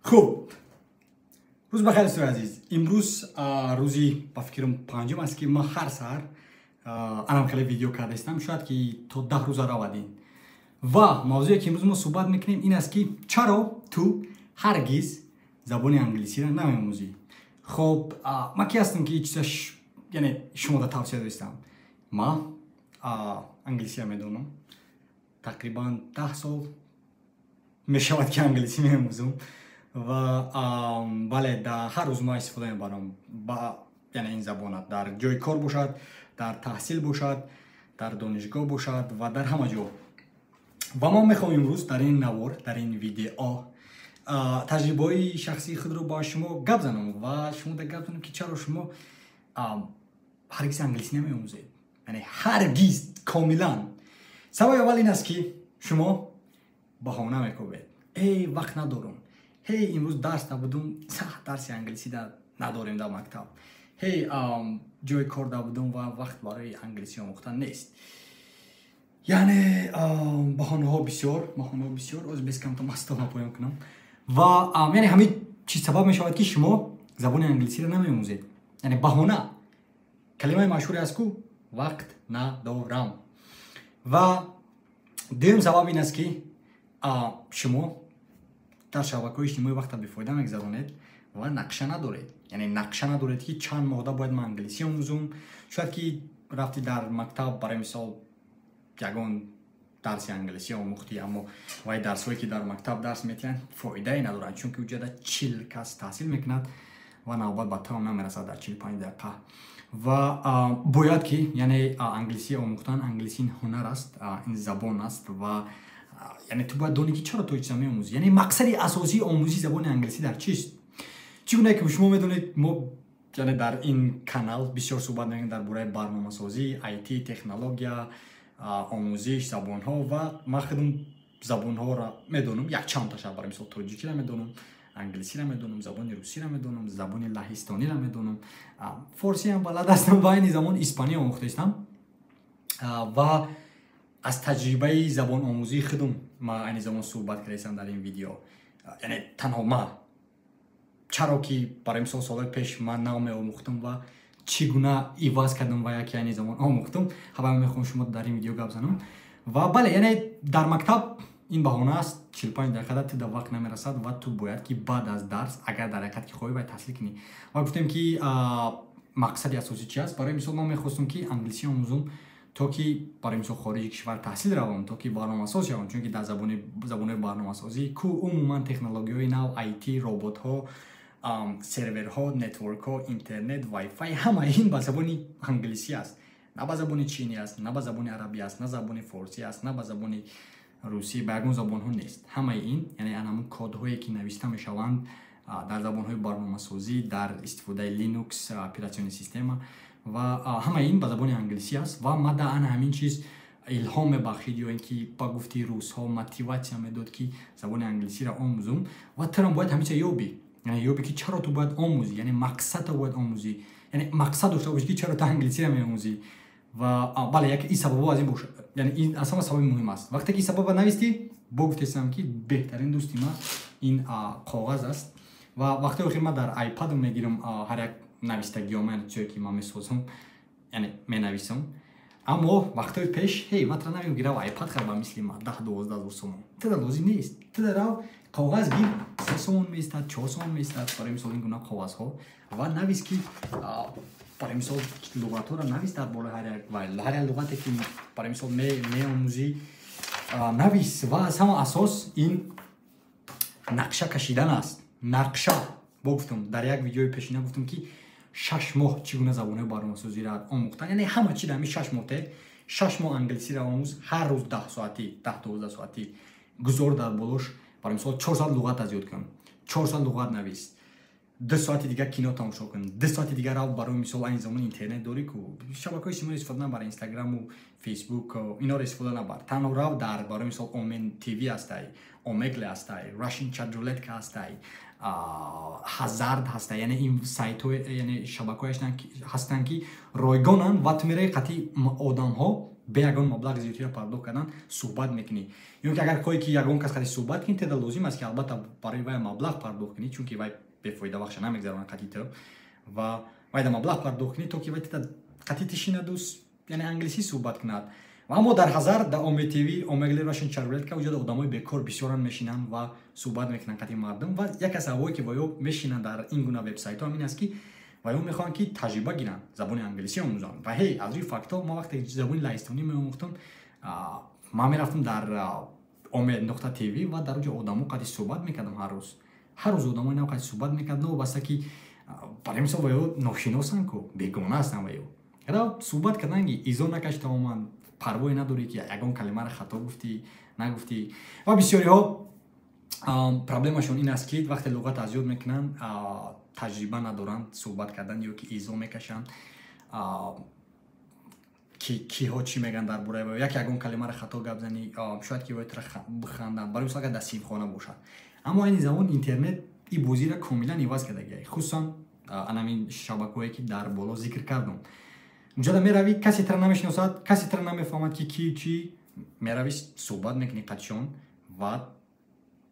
خوب روز بخیر دوستان عزیز. امروز روزی با فکرم پنجم است که ما هر سحر انام خیلی ویدیو کرده استم شاید که تو 10 روز راودین و موضوعی که امروز ما صحبت میکنیم این است که چرا تو هرگز زبان انگلیسی را نمی‌آموزی. خب ما کی هستم که چیزش یعنی شما را توصیه داشتم. ما انگلیسی میدونم تقریبا 10 سال میشود که انگلیسی می‌آموزم و بله در هر روز ما استفاده می‌برم با یعنی این زبان در جای کار باشد، در تحصیل باشد، در دانشگاه باشد و در همه جا. و ما می‌خوایم امروز در این نوار در این ویدیو تجربه شخصی خود رو با شما گپ زنم و شما در گپ زنم که چرا شما هرگز انگلیسی نمی‌آموزید. یعنی هرگز کاملا. سبب اول این است که شما بهانه می‌کنید. ای وقت ندارم. هی امروز درس نبودم، درس انگلیسی نداریم در مکتب. هی جای کار نبودم و وقت برای انگلیسی آموختن نیست. یعنی بهانه ها بسیار از بیست کم تا مستم پایم کنم و یعنی همین چیز سبب می شود که شما زبان انگلیسی را نمی‌آموزید. یعنی بهانه کلمه مشهوری است که وقت ندارم. و دوم سبب این است که شما در شبکه‌های اجتماعی وقت بی‌فایده می‌گذرانید و نقشه ندارید. یعنی نقشه ندارید که چند ماده باید من انگلیسی آموزم. شاید که رفتی در مکتب برای مثال یگان درس انگلیسی آموختی اما وای درسایی که در مکتب درس می‌دهند فایده ای ندارند چون که وجود 40 کس تحصیل می‌کند و نوبت به تمام نمی‌رسد در 45 دقیقه. و باید که یعنی انگلیسی آموختن انگلیسی هنر است، این زبان است و یعنی تو باید دونی که چرا تو چیزا می‌آموزی. یعنی مقصد اساسی آموزش زبان انگلیسی در چیست؟ چگونه که شما می‌دونید ما یعنی در این کانال بسیار صحبت می‌کنیم درباره برنامه‌سازی، آیتی، تکنولوژی، آموزش زبان‌ها و ما خودم زبان‌ها را می‌دونم. یک چند تاشو برای مثال تاجیکی را می‌دونم، انگلیسی را می‌دونم، زبان روسی را می‌دونم، زبان لهستانی را می‌دونم، فارسی هم بلد هستم و این زبان اسپانیایی آموخته هستم. و از تجربه زبان آموزی خودم ما این زمان صحبت کردم در این ویدیو. یعنی تنها ما چرا که برای مثال سال پیش من نام آموختم و چگونه ایواز کردم و یکی این زمان آموختم خبر میخوام شما در این ویدیو گپ زنم. و بله یعنی در مکتب این بهانه است 45 دقیقه تو در وقت نمیرسد و تو باید که بعد از درس اگر در حقیقت که خواهی باید تحصیل کنی. و گفتم که مقصد اساسی چی است. برای مثال من میخواستم که انگلیسی آموزم تا که برای مثال خارج کشور تحصیل روم تا که برنامه‌ساز شوم چون که در زبان برنامه‌سازی کو عموما تکنولوژی‌های نو آیتی، ربات‌ها، سرورها، نتورک‌ها، اینترنت، وای فای همه این به زبان انگلیسی است. نه به زبان چینی است، نه به زبان عربی است، نه زبان فارسی است، نه به زبان روسی، باقی زبان‌ها نیست. همه این یعنی همون کدهایی که نوشته میشوند در زبان‌های برنامه‌سازی در استفاده لینوکس اپراتیون سیستم و همه این به زبان انگلیسی است و ما در همین چیز الهام بخشید یا اینکه با گفتی روس‌ها موتیواسیون میداد که زبان انگلیسی را آموزم و ترم باید همیشه یابی. یعنی یابی که چرا تو باید آموزی. یعنی مقصد تو باید آموزی. یعنی مقصد داشته باشی که چرا تو انگلیسی را می‌آموزی. و بله یک این سبب از این باشه. یعنی این اصلا سبب مهم است. وقتی که سبب نویستی گفتم که بهترین دوستی ما این کاغذ است و وقتی که ما در آیپد میگیرم هر یک نوشتگی من چیزی که ما میسازم یعنی مینویسم اما وقتی پیش هی ما ترا نمیگیره و آیپد خراب مثل ما 10-12 هزار تومان تو لازم نیست. تو در کاغذ گیر 3 تومان میستاد 4 تومان میستاد برای مثال این گونه کاغذ ها و نویس که برای مثال لغات ها را نویس در بالا هر یک لغتی که برای مثال میآموزی نویس و از همه اساس این نقشه کشیدن است. نقشه گفتم در یک ویدیوی پیشینه گفتم که 6 ماه چگونه زبان برنامه‌سازی را آموختن. یعنی همه چی در 6 ماه انگلیسی را آموز هر روز 10 ساعتی 10-12 ساعتی گذار در بالاش برای مثال 4 ساعت لغت از یاد کن 4 ساعت لغت نویس 2 ساعت دیگه کینو تماشا کن 2 ساعت دیگه را برای مثال این زمان اینترنت داری کو شبکه‌های اجتماعی استفاده نبر اینستاگرام و فیسبوک و اینا را استفاده نبر تنها را در برای مثال اومن تیوی هستای اومگل هستای راشین چت رولت هستای هزارد هسته. یعنی این سایت ها یعنی شبکه‌هاش هستن که رایگانن و تو میره قطعی آدم ها به یگان مبلغ زیادتر پرداخت کردن صحبت میکنی. یا که اگر خواهی که یگان کس خاطر صحبت کنی تدا لازم است که البته برای وای مبلغ پرداخت کنی، چون که وای بفایده بخش نمیگذرونه قطعی تو و وای دا مبلغ پرداخت کنی تو که وای تدا قطعی تشینه دوست یعنی انگلیسی صحبت کند. و اما در هزار در اومی تیوی اومگلی راشن چرولت که وجود آدمای بیکار بسیاران میشینن و صحبت میکنن قطعی مردم و یک از اوایی که وایو میشینن در این گونه وبسایت ها این است که وایو میخوان که تجربه گیرن زبان انگلیسی آموزن و هی از روی فاکتور ما وقتی زبان لهستانی میآموختم ما میرفتم در اومی نقطه تیوی و در اونجا آدمو قطعی صحبت میکردم هر روز آدمای نو قطعی صحبت میکردن و بس که برای مثلا وایو ناشناسن کو بیگانه هستن وایو را صحبت کردن که ایزو نکش تماما پروایی نداری که یگان کلمه را خطا گفتی نگفتی و بسیاری ها پرابلمشون این است که وقتی لغت از یاد میکنن تجربه ندارن صحبت کردن یا که ایزو میکشن کی ها چی میگن در باره یگان کلمه را خطا گپ زنی شاید که باید بخندن برای مثلا در سیم خانه باشد. اما این زمان اینترنت این بازی را کاملا عوض کرده گیه، خصوصا همین شبکه‌ای که در بالا ذکر کردم. اونجا میروی کسی تر نمیشناسد، کسی تر نمیفهمد که کی چی، میروی صحبت میکنی قطعاً و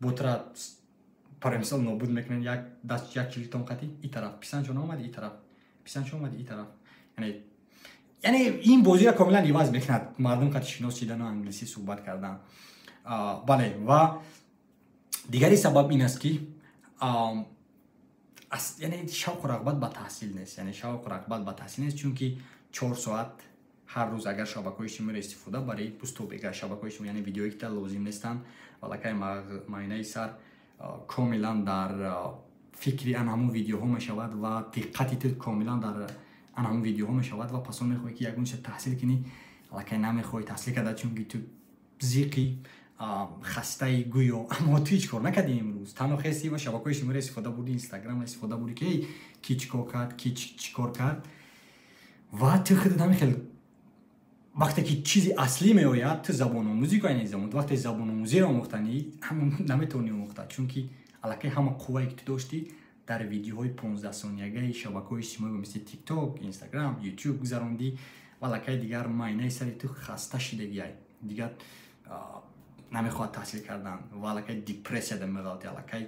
بوتر برای مثال نابود میکنن یک دست یک کلیتون قطعی این طرف پیسان چون آمد این طرف پیسان چون آمد این طرف یعنی این بازی را کاملا عوض میکند. مردم قطعی شناس شدن و انگلیسی صحبت کردن. بله و دیگری سبب این است که یعنی شوق و رغبت به تحصیل نیست، یعنی شوق و رغبت به تحصیل نیست چون که 4 ساعت هر روز اگر شبکه‌های اجتماعی استفاده برای پست بگه شبکه‌های اجتماعی یعنی ویدیویی که لازم نیستن ولکه معینه سر کاملا در فکری آن همون ویدیوها میشود و دقتی تو کاملا در آن همون ویدیوها میشود و پس میخوای که یگون چه تحصیل کنی ولکه نمیخوای تحصیل کرده چون که تو زیقی خسته گویا اما تو هیچ کار نکردی امروز تنها خستی و شبکه‌های اجتماعی استفاده بودی اینستاگرام استفاده بودی که کی چیکار کرد کی چیکار کرد و تو خودت هم خیلی وقتی که چیزی اصلی میآید تو زبان آموزی کنی زمان وقتی زبان آموزی رو آموختنی هم نمیتونی آموخته چون که الکی همه قوایی که تو داشتی در ویدیوهای 15 ثانیه‌ای شبکه‌های اجتماعی مثل تیک تاک اینستاگرام یوتیوب گذروندی ولکه دیگر معنی سری تو خسته شدگی دیگر نمیخواد تحصیل کردن ولکه دیپرسیا دم میاد الکی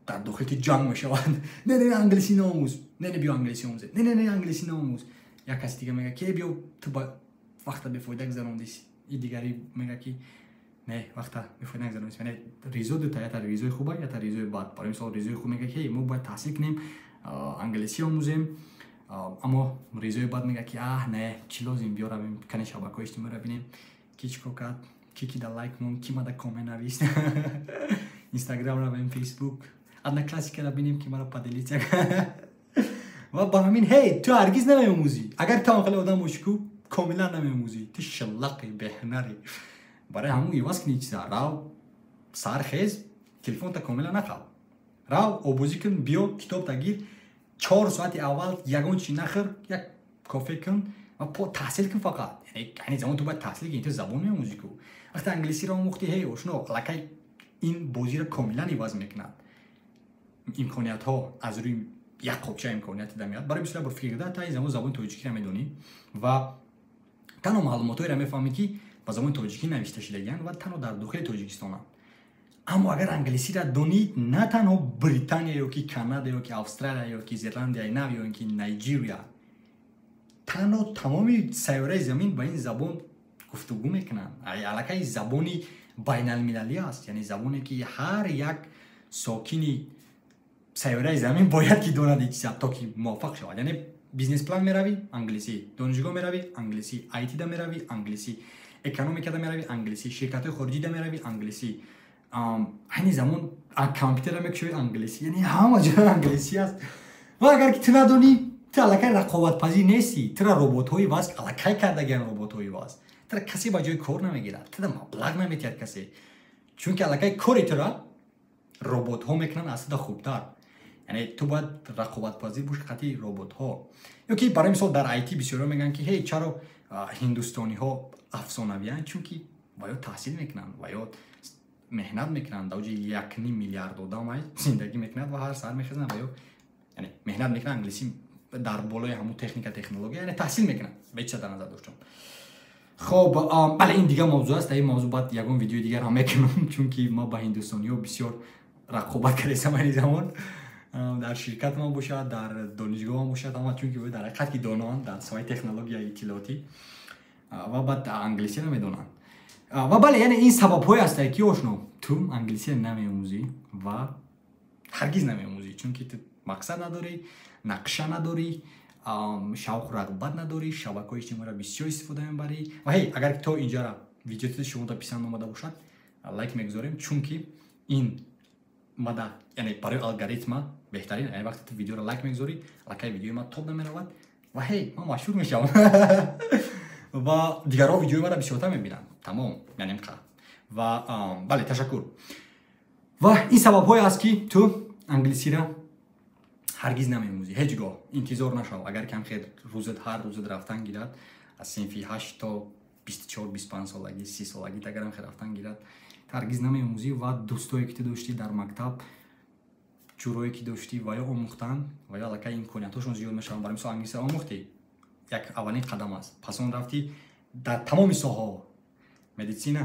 در داخل جنگ میشوند نه انگلیسی ناموز نه بیا انگلیسی آموز نه انگلیسی ناموز یا کسی دیگه میگه که بیا تو با وقت بفایده گذروندی این دیگری میگه که نه وقت بفایده گذروندی یعنی ریزو دو تا یا ریزوی خوبه یا ریزوی بد برای مثال ریزوی خوب میگه که ما باید تحصیل کنیم انگلیسی آموزیم اما ریزوی بد میگه که نه چی لازم بیا رویم کنه شبکه‌های اجتماعی رو ببینیم کی چیکار کرد کی دا لایک مون کی ما دا کامنت نوشت اینستاگرام رو ببینیم فیسبوک ادنا کلاسیک رو ببینیم که مرا پدلی چک و با همین هی تو هرگز نمی‌آموزی اگر تو عقل آدم مشکو کاملا نمی‌آموزی تو شلاقی بهنری برای همون یواس کنی چیزا راو سرخیز تلفن تا کاملا نخواب راو آبوزی کن بیا کتاب تگیر 4 ساعت اول یگون چی نخور یک کافه کن و پا تحصیل کن فقط یعنی زمان تو باید تحصیل کنی تو زبان می‌آموزی کو وقتی انگلیسی رو آموختی هی آشنا لکه این بازی رو کاملا عوض می‌کند امکانیت ها از روی یک قبچه امکانیت دمیاد برای بسیار فکر کرده تا این زبان تاجیکی رو میدونی و تنها معلوماتی رو میفهمی که با زبان تاجیکی نوشته شدگیان و تنها در داخل تاجیکستان. اما اگر انگلیسی را دونید نه تنها بریتانیا یا که کانادا یا که استرالیا یا که زلاندیا نو یا که نایجریا تنها تمامی سیاره زمین با این زبان گفتگو میکنن علاقه زبانی بین المللی است یعنی زبانی که هر یک ساکنی سیاره زمین باید که داند چیزی تا که موافق شود یعنی بیزنس پلان میروی انگلیسی دانشگاه میروی انگلیسی آیتی دا میروی انگلیسی اکونومیک دا میروی انگلیسی شرکت خارجی دا میروی انگلیسی همین زمان کامپیوتر میکشوی انگلیسی یعنی همه جا انگلیسی است و اگر که تو ندونی تو الکی رقابت پذیر نیستی تو ربات های واس الکی کردگان ربات های واس تو کسی با جای کار نمیگیرد تو مبلغ نمیتید کسی چون که الکی کاری تو را ربات ها میکنن اصلا خوبتر یعنی تو باید رقابت پذیر باشی قطعی ربات ها یا که برای مثال در آیتی بسیار میگن که هی چرا هندوستانی ها افسانه‌ویان چون که باید تحصیل میکنن باید مهنت میکنن دوج 1.5 میلیارد آدم زندگی میکنند و هر سر میخزن باید یعنی مهنت میکنن انگلیسی در بالای همون تکنیک تکنولوژی یعنی تحصیل میکنن به چه در نظر داشتم خب بله این دیگه موضوع است. این موضوع بعد یگان ویدیو دیگر هم میکنم چون که ما با هندوستانی‌ها بسیار رقابت کردیم این زمان در شرکت ما باشد در دانشگاه ما باشد اما چون که در حقیقت که دانان در سایت تکنولوژی اطلاعاتی و بعد انگلیسی نمیدونن و بله یعنی این سبب های است که آشنا تو انگلیسی نمی‌آموزی و هرگز نمی‌آموزی چون که تو مقصد نداری نقشه نداری شوق رغبت نداری شبکه‌های اجتماعی را بسیار استفاده می‌بری و هی اگر تو اینجا را ویدیو شما تا پسند اومده باشد لایک میگذاریم چون که این ماده یعنی برای الگوریتم بهترین یعنی وقتی تو ویدیو را لایک میگذاری لایک ویدیو ما توپ نمی‌رود و هی ما مشهور میشم و دیگرها ویدیو ما را بسیارتر می‌بینن تمام یعنی اینقدر و بله تشکر و این سبب‌های است که تو انگلیسی را هرگز نمی‌آموزی هیچگاه انتظار نشو اگر کم خیر روزت هر روزت رفتن گیرد از صنف 8 تا 24 25 سالگی 30 سالگی اگر هم خیر رفتن گیرد هرگز نمی‌آموزی و دوستایی که داشتی در مکتب جورایی که داشتی و یا آموختن و یا لکه امکانیتاشون زیاد میشن برای مثال انگلیسی آموختی یک اولین قدم است پس اون رفتی در تمام ساحه‌ها مدیسین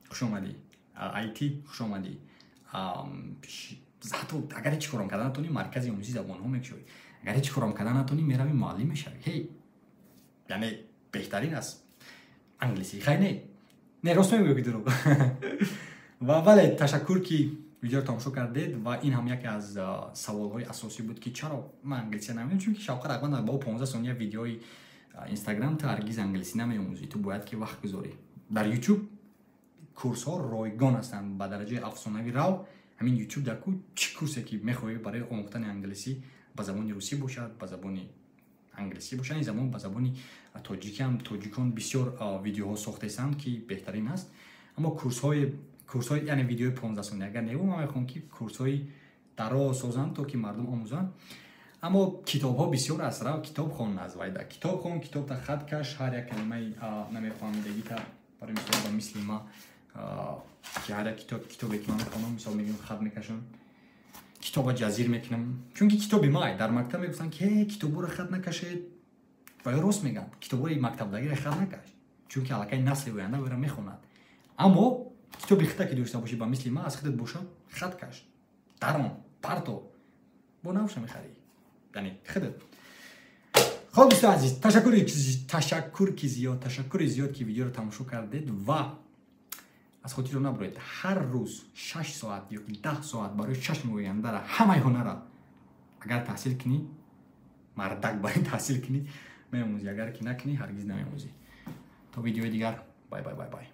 خوش اومدی آیتی خوش اومدی حتی اگر هیچ کارم کردن نتونی مرکز آموزشی زبان‌ها میشوی اگر هیچ کارم کردن نتونی میروی معلم میشوی هی یعنی بهترین است انگلیسی خیلی نه راست میگم که درو و بله تشکر که ویدیو رو تماشا کردید و این هم یکی از سوال‌های اساسی بود که چرا من انگلیسی نمی‌آموزم چون که شوق رقم با 15 ثانیه ویدیوی اینستاگرام تو هرگز انگلیسی نمی‌آموزی تو باید که وقت گذاری در یوتیوب کورس ها رایگان هستند با درجه افسانه‌ای رو همین یوتیوب در چه کورسی که می‌خوای برای آموختن انگلیسی با زبان روسی باشد با زبان انگلیسی باشد این زبان با زبان تاجیکی هم تاجیکان بسیار ویدیوها ساخته هستند که بهترین است اما کورس های یعنی ویدیو 15 ثانیه اگر نه ما می‌خوام که کورس های دراز سازند تا که مردم آموزند اما کتاب ها بسیار است را کتاب خوان از وایدا کتاب خوان کتاب تا خط کش هر یک کلمه نمی‌فهمیدگی تا برای مثال مثل ما که هر کتابی که من می‌خونم مثال میگم خط می‌کشم کتاب جزیر میکنم چون که کتابی ما در مکتب میگفتن که کتابو رو خط نکشید و راست میگن کتابو رو مکتب دیگه خط نکش چون که علاقه نسل آینده رو میخونند اما کتابی خطا که داشته باشی با مثل ما از خودت باشه خط کش درم پرتو با نوش میخری یعنی خودت خب دوستان عزیز تشکر زیاد که ویدیو رو تماشا کردید و از خودتون نبرید هر روز 6 ساعت یا 10 ساعت برای چشم آینده را همه هنر را اگر تحصیل کنی مردک باید تحصیل کنی می‌آموزی اگر که نکنی هرگز نمی‌آموزی تا ویدیو دیگر بای بای بای بای